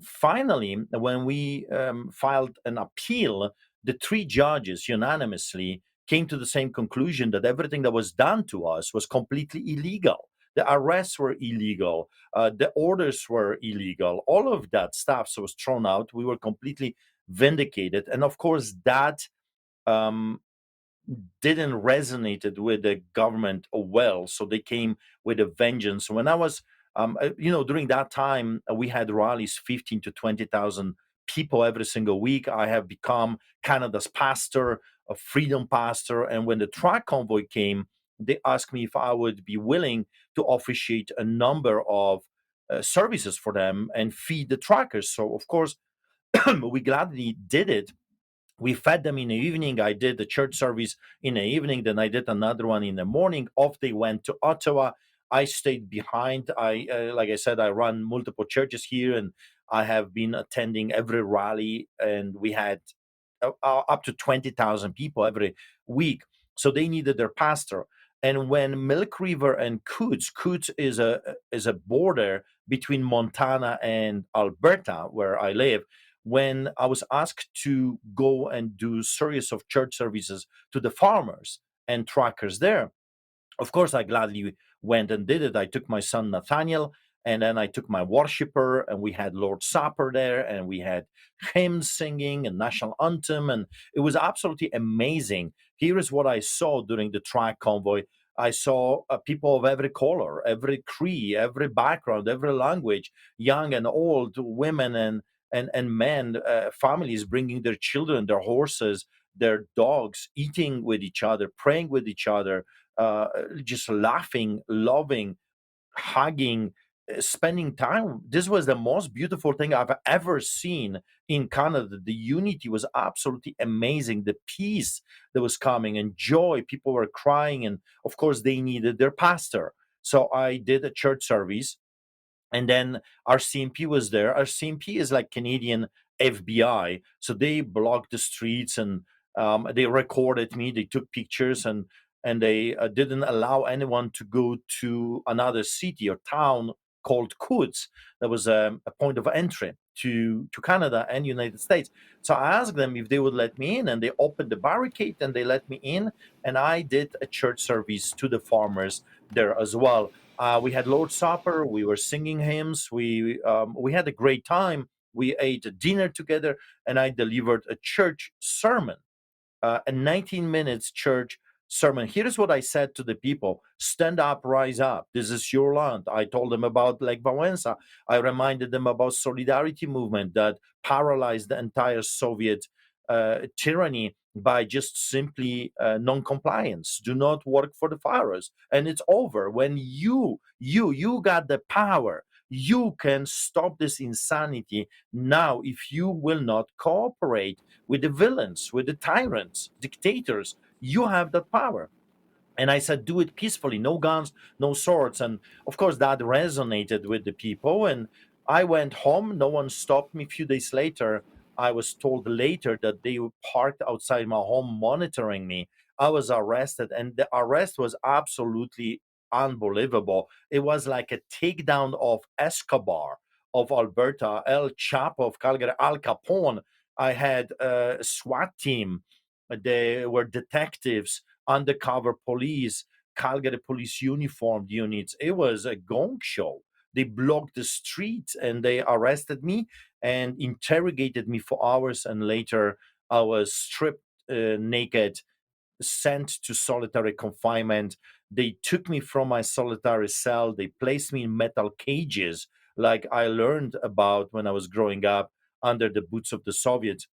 finally, when we filed an appeal, the three judges unanimously came to the same conclusion that everything that was done to us was completely illegal. The arrests were illegal. The orders were illegal. All of that stuff was thrown out. We were completely vindicated. And of course, that didn't resonate with the government well. So they came with a vengeance. When I was, during that time, we had rallies, 15 to 20,000 people every single week. I have become Canada's pastor, a freedom pastor. And when the truck convoy came, they asked me if I would be willing to officiate a number of services for them and feed the truckers. So, of course, we gladly did it. We fed them in the evening. I did the church service in the evening. Then I did another one in the morning. Off they went to Ottawa. I stayed behind. Like I said, I run multiple churches here, and I have been attending every rally. And we had up to 20,000 people every week. So they needed their pastor. And when Milk River and Coutts is a border between Montana and Alberta, where I live. When I was asked to go and do series of church services to the farmers and truckers there, of course, I gladly went and did it. I took my son Nathaniel, and then I took my worshiper, and we had Lord's Supper there, and we had hymns singing and national anthem, and it was absolutely amazing. Here is what I saw during the truck convoy. I saw people of every color, every creed, every background, every language, young and old, women and men, families bringing their children, their horses, their dogs, eating with each other, praying with each other, just laughing, loving, hugging, spending time. This was the most beautiful thing I've ever seen in Canada. The unity was absolutely amazing. The peace that was coming and joy. People were crying, and of course, they needed their pastor. So I did a church service. And then our CMP was there. Our CMP is like Canadian FBI. So they blocked the streets, and they recorded me. They took pictures, and they didn't allow anyone to go to another city or town called Coutts. That was a point of entry to Canada and United States. So I asked them if they would let me in, and they opened the barricade and they let me in. And I did a church service to the farmers there as well. We had Lord's Supper. We were singing hymns. We had a great time. We ate a dinner together, and I delivered a church sermon, a 19 minutes church sermon. Here's what I said to the people: stand up, rise up. This is your land. I told them about Lech Wałęsa. I reminded them about Solidarity movement that paralyzed the entire Soviet tyranny by just simply non-compliance. Do not work for the pharaohs, and it's over. When you got the power, You can stop this insanity now if you will not cooperate with the villains, with the tyrants, dictators. You have that power. And I said, do it peacefully, no guns, no swords. And of course, that resonated with the people. And I went home. No one stopped me. A few days later, I was told later that they were parked outside my home monitoring me. I was arrested, and the arrest was absolutely unbelievable. It was like a takedown of Escobar of Alberta, El Chapo of Calgary, Al Capone. I had a SWAT team. They were detectives, undercover police, Calgary police uniformed units. It was a gong show. They blocked the streets and they arrested me and interrogated me for hours. And later, I was stripped naked, sent to solitary confinement. They took me from my solitary cell. They placed me in metal cages, like I learned about when I was growing up under the boots of the Soviets.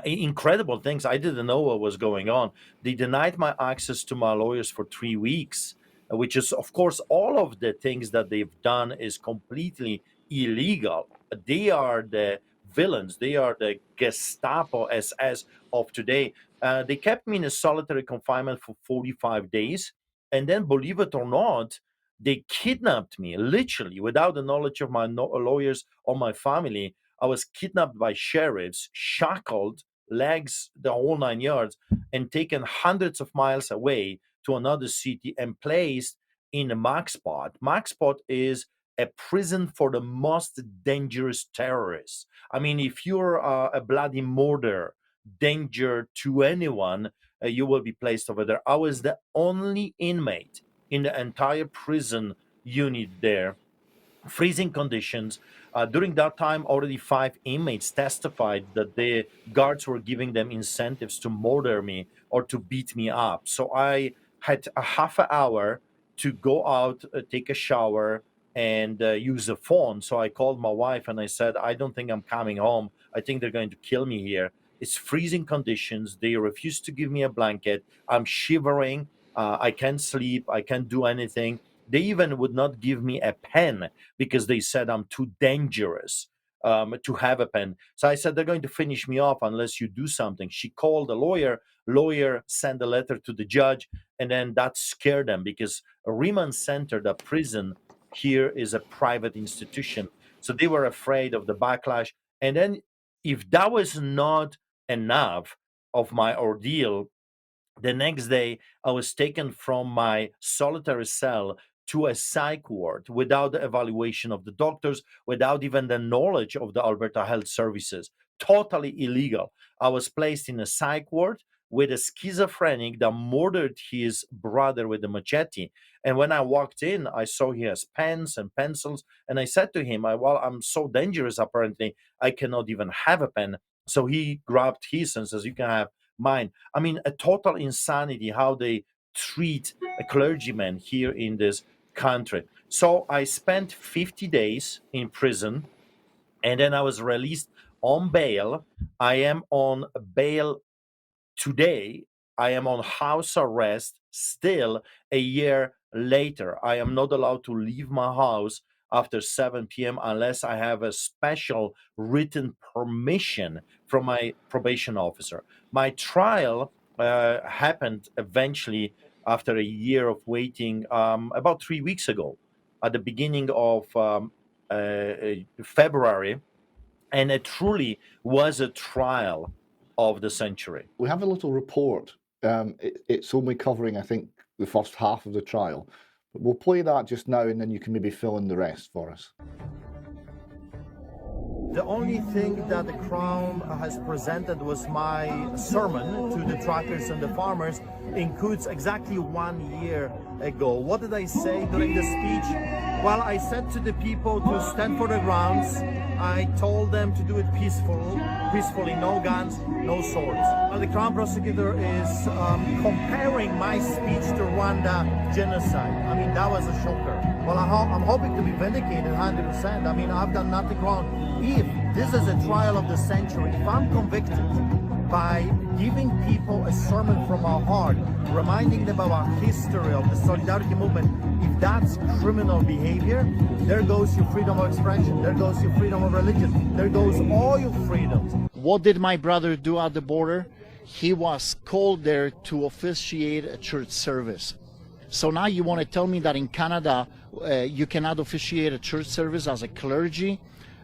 Incredible things. I didn't know what was going on. They denied my access to my lawyers for 3 weeks, which is, of course, all of the things that they've done is completely illegal. They are the villains. They are the Gestapo SS of today. They kept me in a solitary confinement for 45 days. And then, believe it or not, they kidnapped me literally without the knowledge of my lawyers or my family. I was kidnapped by sheriffs, shackled, legs, the whole 9 yards, and taken hundreds of miles away to another city and placed in a Maxpot. Maxpot is a prison for the most dangerous terrorists. I mean, if you're a bloody murderer, danger to anyone, you will be placed over there. I was the only inmate in the entire prison unit there, freezing conditions. During that time, already 5 inmates testified that the guards were giving them incentives to murder me or to beat me up. So I had a half an hour to go out, take a shower, and use a phone. So I called my wife and I said, I don't think I'm coming home. I think they're going to kill me here. It's freezing conditions. They refuse to give me a blanket. I'm shivering. I can't sleep. I can't do anything. They even would not give me a pen because they said I'm too dangerous to have a pen. So I said, they're going to finish me off unless you do something. She called a lawyer. Lawyer sent a letter to the judge, and then that scared them because a remand center, the prison here, is a private institution. So they were afraid of the backlash. And then, if that was not enough of my ordeal, the next day, I was taken from my solitary cell to a psych ward without the evaluation of the doctors, without even the knowledge of the Alberta Health Services. Totally illegal. I was placed in a psych ward with a schizophrenic that murdered his brother with a machete. And when I walked in, I saw he has pens and pencils. And I said to him, well, I'm so dangerous, apparently, I cannot even have a pen. So he grabbed his and says, you can have mine. I mean, a total insanity how they treat a clergyman here in this country. So I spent 50 days in prison, and then I was released on bail. I am on bail today. I am on house arrest still a year later. I am not allowed to leave my house after 7 p.m. unless I have a special written permission from my probation officer. My trial happened eventually after a year of waiting about 3 weeks ago at the beginning of February. And it truly was a trial of the century.
We have a little report. It's only covering, I think, the first half of the trial. But we'll play that just now, and then you can maybe fill in the rest for us.
The only thing that the Crown has presented was my sermon to the truckers and the farmers in Coutts exactly 1 year ago. What did I say during the speech? Well, I said to the people to stand for the grounds. I told them to do it peacefully, no guns, no swords. Well, the Crown prosecutor is comparing my speech to Rwanda genocide. I mean, that was a shocker. Well, I'm hoping to be vindicated 100%. I mean, I've done nothing wrong. If this is a trial of the century, if I'm convicted, by giving people a sermon from our heart, reminding them of our history of the solidarity movement. If that's criminal behavior, there goes your freedom of expression, there goes your freedom of religion, there goes all your freedoms.
What did my brother do at the border? He was called there to officiate a church service. So now you want to tell me that in Canada you cannot officiate a church service as a clergy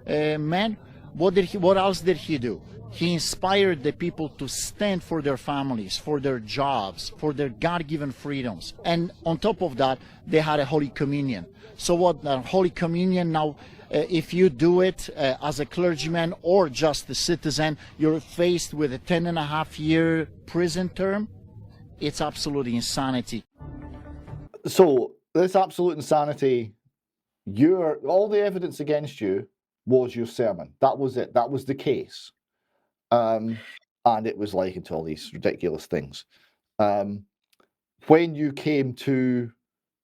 man? What else did he do? He inspired the people to stand for their families, for their jobs, for their God-given freedoms. And on top of that, they had a Holy Communion. So what, Holy Communion now, if you do it as a clergyman or just a citizen, you're faced with a 10.5-year prison term. It's absolutely insanity.
So this absolute insanity, all the evidence against you was your sermon. That was it. That was the case. And it was likened to all these ridiculous things. When you came to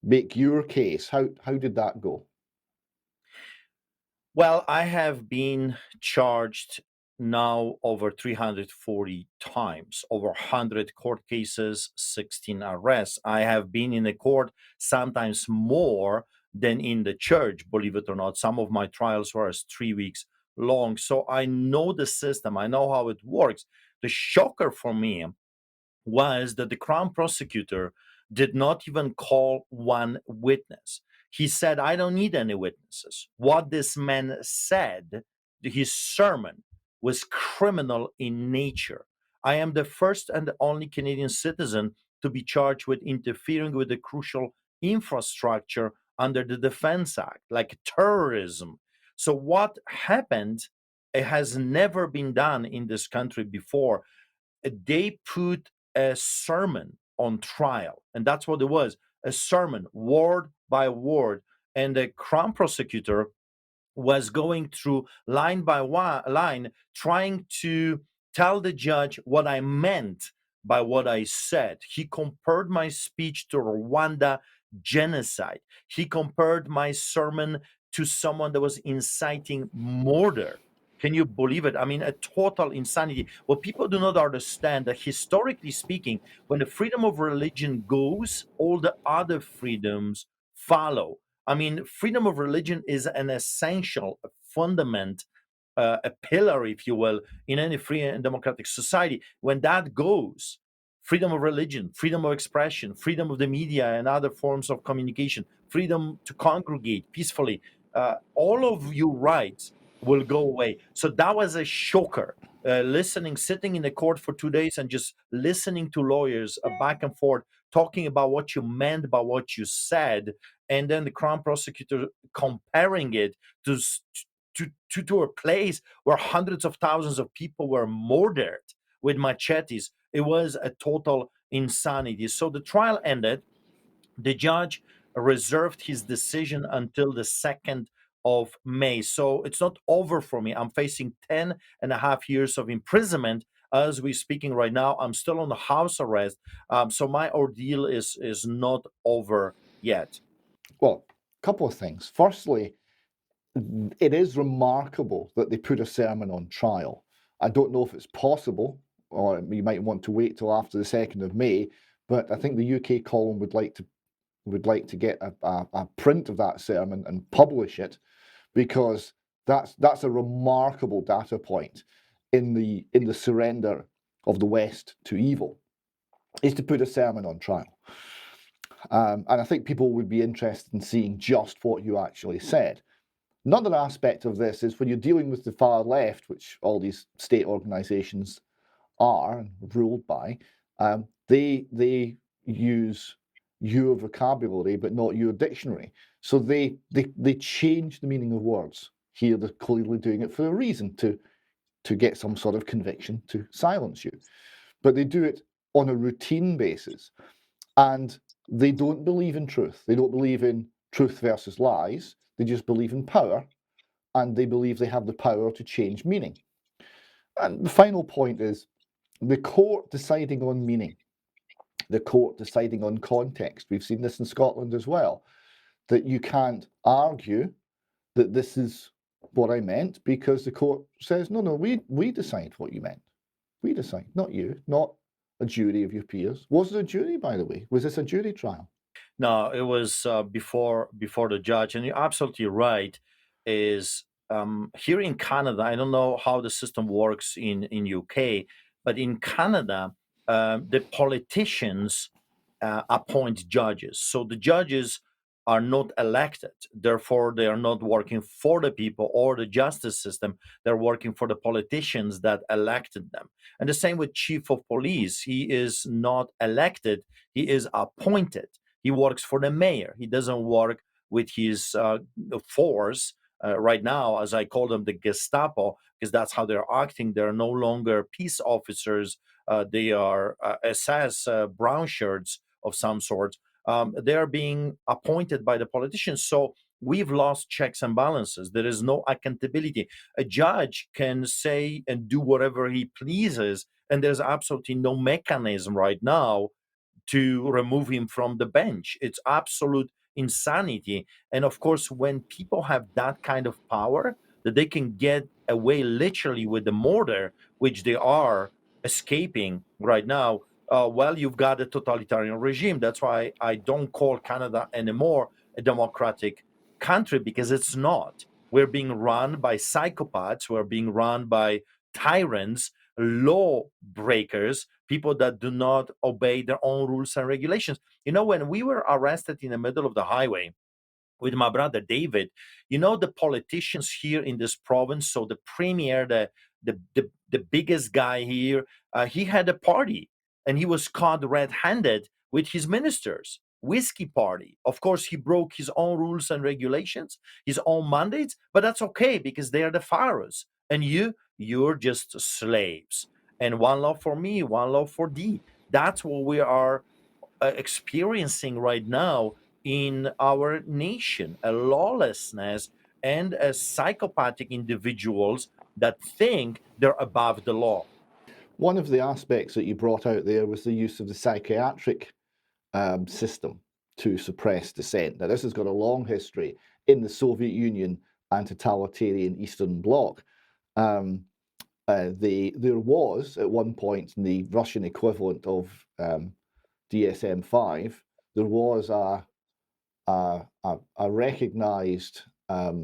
make your case, how did that go?
Well, I have been charged now over 340 times, over 100 court cases, 16 arrests. I have been in the court sometimes more than in the church, believe it or not. Some of my trials were as 3 weeks long. So I know the system, I know how it works. The shocker for me was that the Crown prosecutor did not even call one witness. He said, I don't need any witnesses. What this man said, his sermon, was criminal in nature. I am the first and the only Canadian citizen to be charged with interfering with the crucial infrastructure under the Defense Act, like terrorism. So what happened, it has never been done in this country before. They put a sermon on trial, and that's what it was, a sermon, word by word. And the Crown prosecutor was going through line by line, trying to tell the judge what I meant by what I said. He compared my speech to Rwanda genocide. He compared my sermon to someone that was inciting murder. Can you believe it? I mean, a total insanity. What people do not understand that historically speaking, when the freedom of religion goes, all the other freedoms follow. I mean, freedom of religion is an essential, a fundament, a pillar, if you will, in any free and democratic society. When that goes, freedom of religion, freedom of expression, freedom of the media and other forms of communication, freedom to congregate peacefully, all of your rights will go away. So that was a shocker. Sitting in the court for 2 days and just listening to lawyers back and forth, talking about what you meant by what you said, and then the Crown prosecutor comparing it to a place where hundreds of thousands of people were murdered with machetes. It was a total insanity. So the trial ended. The judge reserved his decision until the 2nd of May. So it's not over for me. I'm facing 10.5 years of imprisonment. As we're speaking right now, I'm still on the house arrest. So my ordeal is not over yet.
Well, a couple of things. Firstly, it is remarkable that they put a sermon on trial. I don't know if it's possible, or you might want to wait till after the 2nd of May, but I think the UK column would like to get a print of that sermon and publish it, because that's a remarkable data point in the surrender of the West to evil, is to put a sermon on trial. And I think people would be interested in seeing just what you actually said. Another aspect of this is when you're dealing with the far left, which all these state organizations are and ruled by, they use your vocabulary but not your dictionary. So they change the meaning of words. Here they're clearly doing it for a reason, to get some sort of conviction to silence you. But they do it on a routine basis. And they don't believe in truth. They don't believe in truth versus lies. They just believe in power, and they believe they have the power to change meaning. And the final point is the court deciding on meaning, the court deciding on context. We've seen this in Scotland as well, that you can't argue that this is what I meant, because the court says, no, we decide what you meant. We decide, not you, not a jury of your peers. Was it a jury, by the way? Was this a jury trial?
No, it was before the judge, and you're absolutely right. Is here in Canada, I don't know how the system works in UK, but in Canada, the politicians appoint judges. So the judges are not elected, therefore they are not working for the people or the justice system. They're working for the politicians that elected them. And the same with chief of police. He is not elected; he is appointed. He works for the mayor. He doesn't work with his force. Right now, as I call them, the Gestapo, because that's how they're acting. They're no longer peace officers. They are SS brown shirts of some sort. They are being appointed by the politicians. So we've lost checks and balances. There is no accountability. A judge can say and do whatever he pleases, and there's absolutely no mechanism right now to remove him from the bench. It's absolute insanity. And of course, when people have that kind of power, that they can get away literally with the murder, which they are escaping right now, well, you've got a totalitarian regime. That's why I don't call Canada anymore a democratic country, because it's not. We're being run by psychopaths, we're being run by tyrants, law breakers, people that do not obey their own rules and regulations. You know, when we were arrested in the middle of the highway with my brother David, you know, the politicians here in this province, so the premier, the biggest guy here, he had a party and he was caught red-handed with his ministers. Whiskey party. Of course, he broke his own rules and regulations, his own mandates, but that's okay because they are the pharaohs, and you're just slaves. And one law for me, one law for thee. That's what we are experiencing right now in our nation, a lawlessness and a psychopathic individuals that think they're above the law.
One of the aspects that you brought out there was the use of the psychiatric system to suppress dissent. Now, this has got a long history in the Soviet Union and totalitarian Eastern Bloc. There was, at one point, in the Russian equivalent of DSM-5, there was a recognized a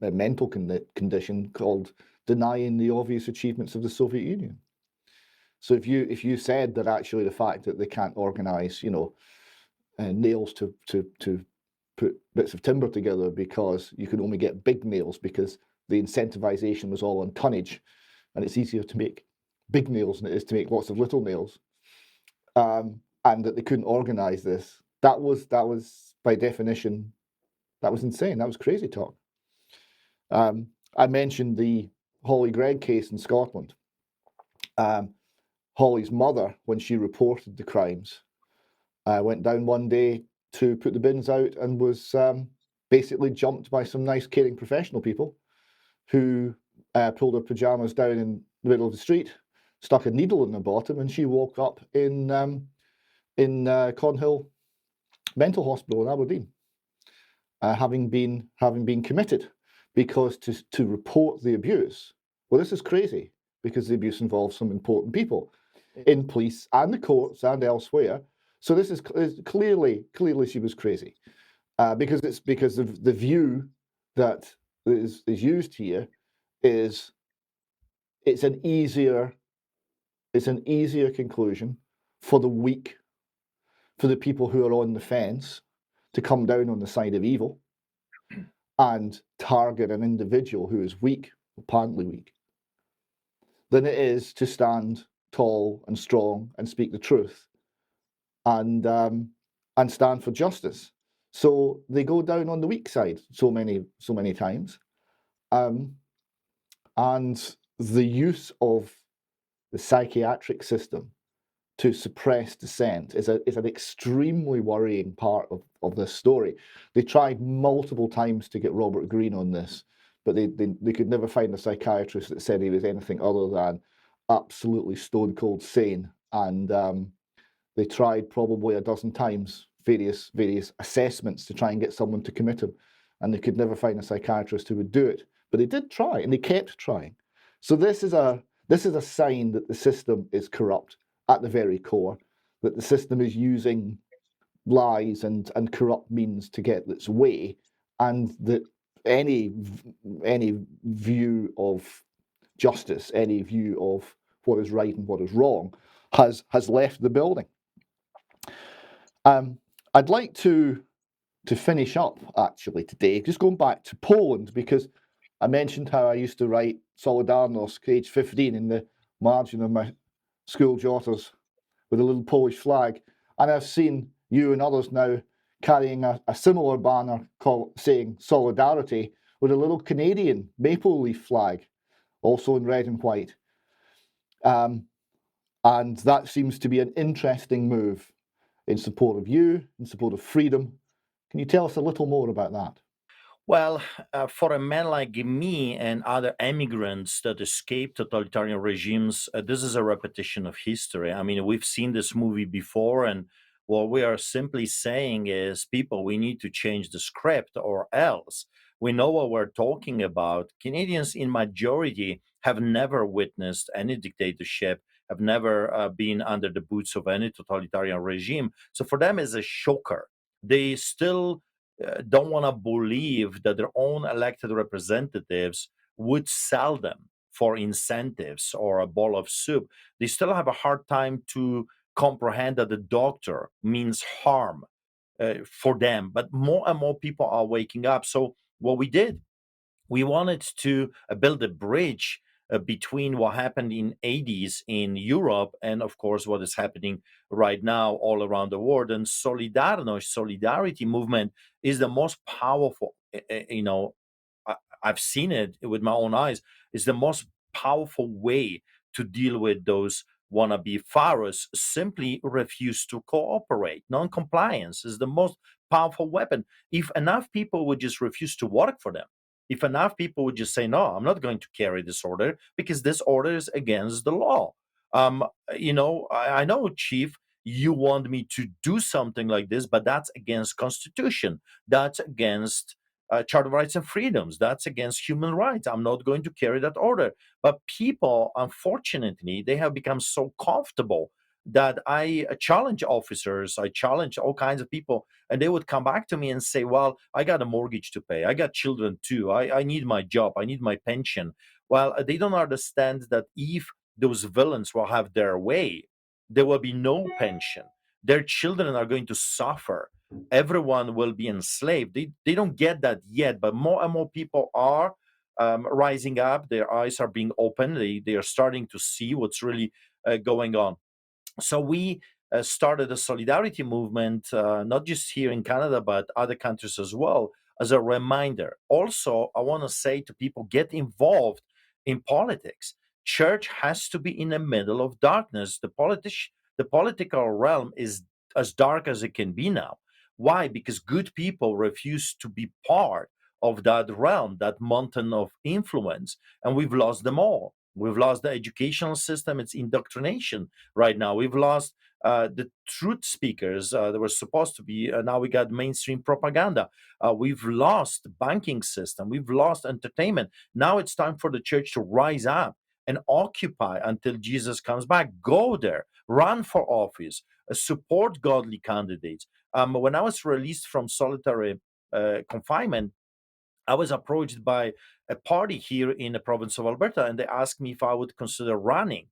mental condition called denying the obvious achievements of the Soviet Union. So if you said that actually the fact that they can't organize, nails to put bits of timber together because you can only get big nails because the incentivization was all on tonnage, and it's easier to make big nails than it is to make lots of little nails, and that they couldn't organize this, that was by definition, that was insane. That was crazy talk. I mentioned the Holly Gregg case in Scotland. Holly's mother, when she reported the crimes, went down one day to put the bins out and was basically jumped by some nice, caring professional people who pulled her pajamas down in the middle of the street, stuck a needle in her bottom, and she woke up in Cornhill Mental Hospital in Aberdeen, having been committed, because to report the abuse. Well, this is crazy because the abuse involves some important people in police and the courts and elsewhere. So this is clearly she was crazy, because of the view that is used here is it's an easier conclusion for the weak, for the people who are on the fence, to come down on the side of evil and target an individual who is weak, apparently weak, than it is to stand tall and strong and speak the truth and stand for justice. So they go down on the weak side so many times, and the use of the psychiatric system to suppress dissent is an extremely worrying part of this story. They tried multiple times to get Robert Greene on this, but they could never find a psychiatrist that said he was anything other than absolutely stone cold sane. And they tried probably a dozen times, various assessments to try and get someone to commit him, and they could never find a psychiatrist who would do it. But they did try, and they kept trying. So this is a This is a sign that the system is corrupt at the very core, that the system is using lies and corrupt means to get its way, and that any view of justice, any view of what is right and what is wrong, has left the building. I'd like to finish up actually today, just going back to Poland, because I mentioned how I used to write Solidarność, age 15, in the margin of my school jotters with a little Polish flag, and I've seen you and others now carrying a similar banner saying Solidarity with a little Canadian maple leaf flag, also in red and white. And that seems to be an interesting move in support of you, in support of freedom. Can you tell us a little more about that?
Well, for a man like me and other immigrants that escaped totalitarian regimes, this is a repetition of history. I mean, we've seen this movie before, and what we are simply saying is, people, we need to change the script, or else we know what we're talking about. Canadians in majority have never witnessed any dictatorship, have never been under the boots of any totalitarian regime. So for them, it's a shocker. They still don't want to believe that their own elected representatives would sell them for incentives or a bowl of soup. They still have a hard time to comprehend that the doctor means harm for them. But more and more people are waking up. So what we did, we wanted to build a bridge between what happened in 80s in Europe and of course what is happening right now all around the world. And solidarity movement is the most powerful, I, I've seen it with my own eyes, is the most powerful way to deal with those wannabe pharaohs. Simply refuse to cooperate. Non-compliance is the most powerful weapon. If enough people would just refuse to work for them, if enough people would just say, no, I'm not going to carry this order because this order is against the law. I know, Chief, you want me to do something like this, but that's against Constitution. That's against Charter of Rights and Freedoms. That's against human rights. I'm not going to carry that order. But people, unfortunately, they have become so comfortable that I challenge officers, I challenge all kinds of people, and they would come back to me and say, well, I got a mortgage to pay. I got children too. I need my job. I need my pension. Well, they don't understand that if those villains will have their way, there will be no pension. Their children are going to suffer. Everyone will be enslaved. They don't get that yet, but more and more people are rising up. Their eyes are being opened. They are starting to see what's really going on. So we started a solidarity movement, not just here in Canada, but other countries as well, as a reminder. Also, I want to say to people, get involved in politics. Church has to be in the middle of darkness. The political realm is as dark as it can be now. Why? Because good people refuse to be part of that realm, that mountain of influence, and we've lost them all. We've lost the educational system, it's indoctrination right now. We've lost the truth speakers that were supposed to be. Now we got mainstream propaganda. We've lost the banking system. We've lost entertainment. Now it's time for the church to rise up and occupy until Jesus comes back. Go there, run for office, support godly candidates. When I was released from solitary confinement, I was approached by a party here in the province of Alberta, and they asked me if I would consider running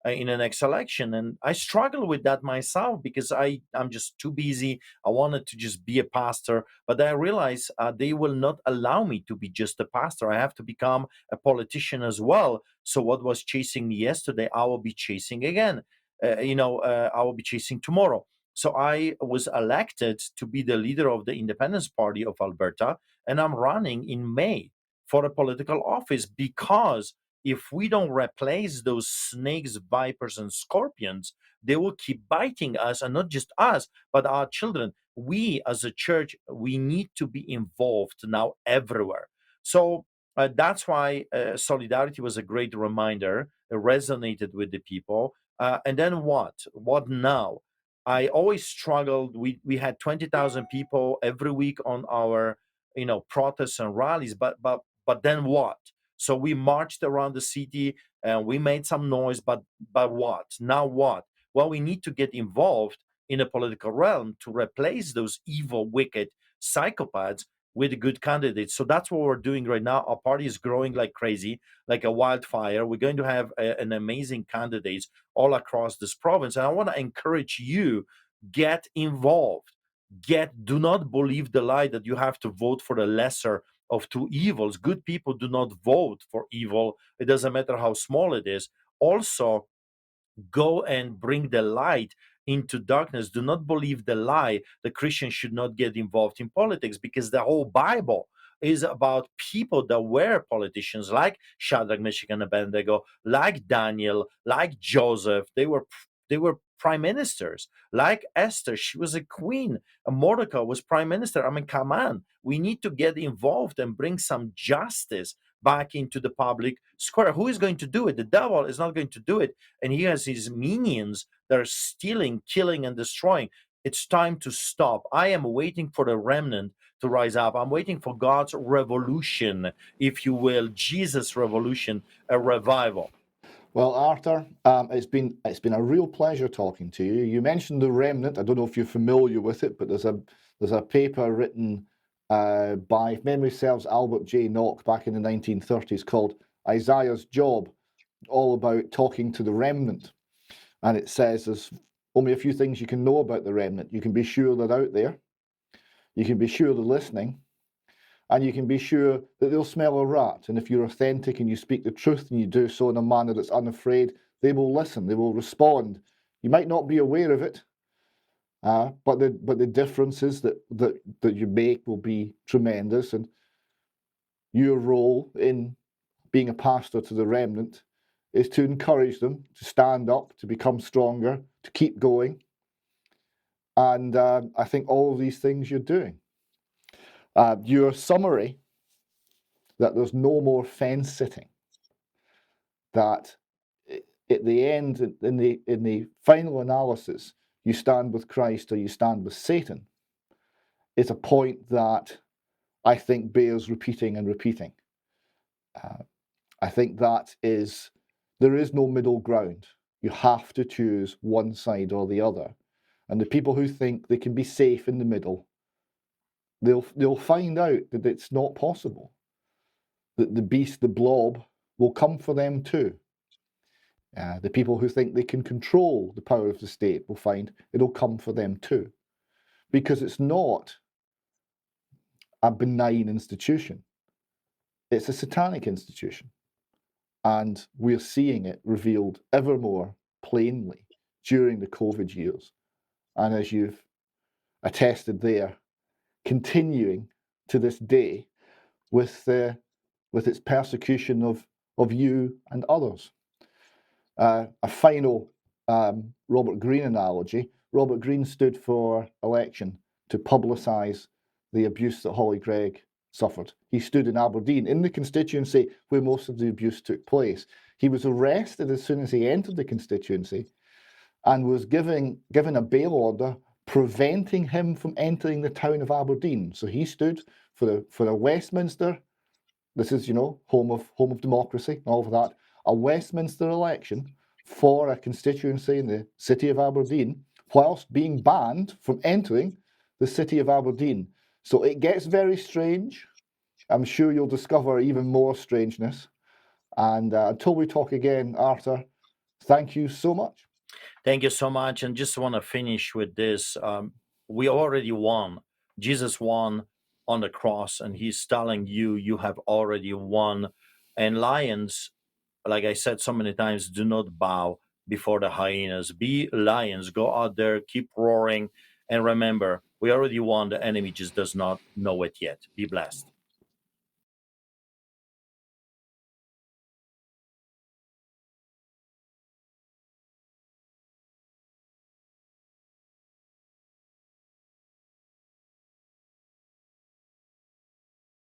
in the next election. And I struggle with that myself because I'm just too busy. I wanted to just be a pastor, but I realized they will not allow me to be just a pastor. I have to become a politician as well. So what was chasing me yesterday, I will be chasing again. I will be chasing tomorrow. So I was elected to be the leader of the Independence Party of Alberta, and I'm running in May for a political office because if we don't replace those snakes, vipers, and scorpions, they will keep biting us, and not just us, but our children. We as a church, we need to be involved now everywhere. So that's why solidarity was a great reminder. It resonated with the people. And then what? What now? I always struggled. We had 20,000 people every week on our protests and rallies, but then what? So we marched around the city and we made some noise, but what? Now what? Well, we need to get involved in a political realm to replace those evil, wicked psychopaths with good candidates. So that's what we're doing right now. Our party is growing like crazy, like a wildfire. We're going to have an amazing candidates all across this province. And I want to encourage you, get involved. Do not believe the lie that you have to vote for the lesser of two evils. Good people do not vote for evil. It doesn't matter how small it is. Also, go and bring the light into darkness. Do not believe the lie that Christians should not get involved in politics, because the whole Bible is about people that were politicians, like Shadrach, Meshach, and Abednego, like Daniel, like Joseph. They were prime ministers. Like Esther, she was a queen. Mordecai was prime minister. I mean, come on. We need to get involved and bring some justice back into the public square. Who is going to do it? The devil is not going to do it. And he has his minions that are stealing, killing, and destroying. It's time to stop. I am waiting for the remnant to rise up. I'm waiting for God's revolution, if you will, Jesus' revolution, a revival.
Well, Artur, it's been a real pleasure talking to you. You mentioned the remnant. I don't know if you're familiar with it, but there's a paper written by, if memory serves, Albert J. Nock back in the 1930s called Isaiah's Job, all about talking to the remnant. And it says there's only a few things you can know about the remnant. You can be sure they're out there. You can be sure they're listening. And you can be sure that they'll smell a rat. And if you're authentic and you speak the truth and you do so in a manner that's unafraid, they will listen, they will respond. You might not be aware of it, but the differences that you make will be tremendous. And your role in being a pastor to the remnant is to encourage them to stand up, to become stronger, to keep going. And I think all of these things you're doing. Your summary that there's no more fence sitting, that at the end, in the final analysis, you stand with Christ or you stand with Satan, is a point that I think bears repeating and repeating. I think that there is no middle ground. You have to choose one side or the other. And the people who think they can be safe in the middle, they'll find out that it's not possible. That the beast, the blob, will come for them too. The people who think they can control the power of the state will find it'll come for them too. Because it's not a benign institution. It's a satanic institution. And we're seeing it revealed ever more plainly during the COVID years. And as you've attested there, continuing to this day with its persecution of you and others. A final Robert Greene analogy. Robert Greene stood for election to publicise the abuse that Holly Gregg suffered. He stood in Aberdeen, in the constituency where most of the abuse took place. He was arrested as soon as he entered the constituency and was given a bail order preventing him from entering the town of Aberdeen. So he stood for a Westminster, this is, home of democracy, all of that, a Westminster election for a constituency in the city of Aberdeen, whilst being banned from entering the city of Aberdeen. So it gets very strange. I'm sure you'll discover even more strangeness. And until we talk again, Artur, thank you so much.
Thank you so much. And just want to finish with this. We already won. Jesus won on the cross, and he's telling you, you have already won. And lions, like I said so many times, do not bow before the hyenas. Be lions. Go out there, keep roaring. And remember, we already won. The enemy just does not know it yet. Be blessed.